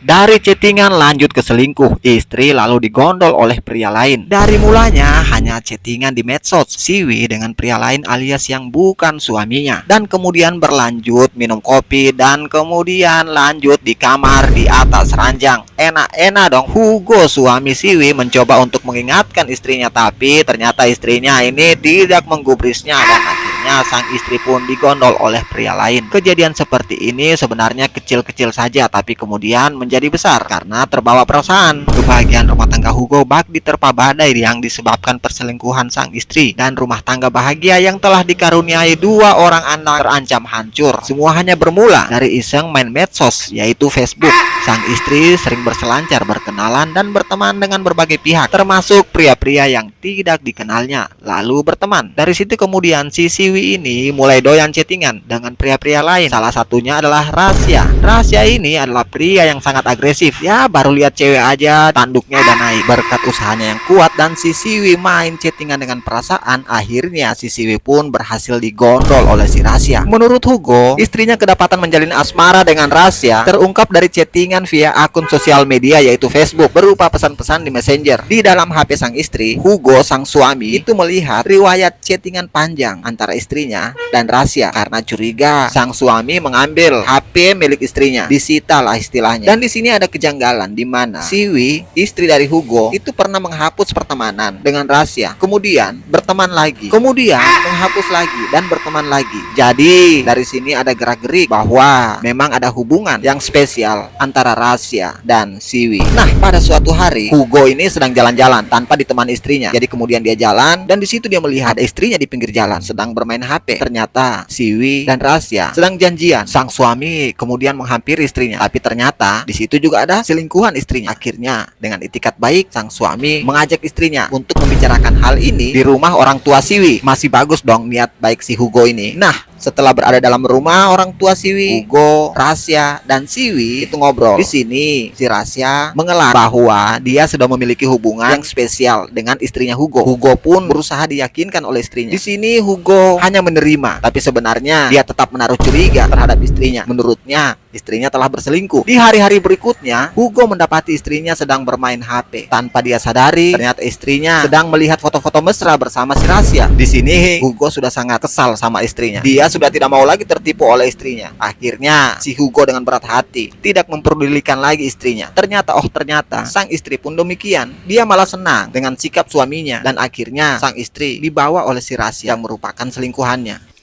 Dari chattingan lanjut ke selingkuh, istri lalu digondol oleh pria lain. Dari mulanya hanya chattingan di medsos, Siwi dengan pria lain alias yang bukan suaminya. Dan kemudian berlanjut minum kopi dan kemudian lanjut di kamar di atas ranjang. Enak-enak dong. Hugo suami Siwi mencoba untuk mengingatkan istrinya, tapi ternyata istrinya ini tidak menggubrisnya dan akhirnya sang istri pun digondol oleh pria lain. Kejadian seperti ini sebenarnya kecil-kecil saja, tapi kemudian menjadi besar karena terbawa perasaan. Kebahagiaan rumah tangga Hugo bak diterpa badai yang disebabkan perselingkuhan sang istri, dan rumah tangga bahagia yang telah dikaruniai 2 orang anak terancam hancur. Semua hanya bermula dari iseng main medsos, yaitu Facebook. Sang istri sering berselancar, berkenalan, dan berteman dengan berbagai pihak, termasuk pria-pria yang tidak dikenalnya, lalu berteman. Dari situ kemudian si Siwi ini mulai doyan chattingan dengan pria-pria lain. Salah satunya adalah Rasya. Rasya ini adalah pria yang sangat agresif. Ya, baru lihat cewek aja tanduknya udah naik. Berkat usahanya yang kuat dan si Siwi main chattingan dengan perasaan, akhirnya si Siwi pun berhasil digondol oleh si Rasya. Menurut Hugo, istrinya kedapatan menjalin asmara dengan Rasya terungkap dari chattingan via akun sosial media yaitu Facebook berupa pesan-pesan di Messenger. Di dalam HP sang istri, Hugo sang suami itu melihat riwayat chattingan panjang antara istrinya dan Rasya. Karena curiga, sang suami mengambil HP milik istrinya, disita lah istilahnya. Dan di sini ada kejanggalan di mana Siwi, istri dari Hugo, itu pernah menghapus pertemanan dengan Rasya, kemudian berteman lagi, kemudian menghapus lagi dan berteman lagi. Jadi dari sini ada gerak-gerik bahwa memang ada hubungan yang spesial antara Rasya dan Siwi. Nah, pada suatu hari Hugo ini sedang jalan-jalan tanpa ditemani istrinya. Jadi kemudian dia jalan dan di situ dia melihat istrinya di pinggir jalan sedang bermain HP. Ternyata Siwi dan Rasya sedang janjian. Sang suami kemudian menghampiri istrinya, tapi ternyata di situ juga ada selingkuhan istrinya. Akhirnya dengan itikat baik sang suami mengajak istrinya untuk membicarakan hal ini di rumah orang tua Siwi. Masih bagus dong niat baik si Hugo ini. Nah, setelah berada dalam rumah orang tua Siwi, Hugo, Rasya, dan Siwi itu ngobrol. Di sini si Rasya mengelak bahwa dia sudah memiliki hubungan yang spesial dengan istrinya Hugo. Hugo pun berusaha diyakinkan oleh istrinya. Di sini Hugo hanya menerima, tapi sebenarnya dia tetap menaruh curiga terhadap istrinya. Menurutnya istrinya telah berselingkuh. Di hari-hari berikutnya, Hugo mendapati istrinya sedang bermain HP. Tanpa dia sadari, ternyata istrinya sedang melihat foto-foto mesra bersama si Rasya. Di sini Hugo sudah sangat kesal sama istrinya. Dia sudah tidak mau lagi tertipu oleh istrinya. Akhirnya si Hugo dengan berat hati tidak memperdulikan lagi istrinya. Ternyata sang istri pun demikian. Dia malah senang dengan sikap suaminya dan akhirnya sang istri dibawa oleh si Rasya yang merupakan selingkuhannya.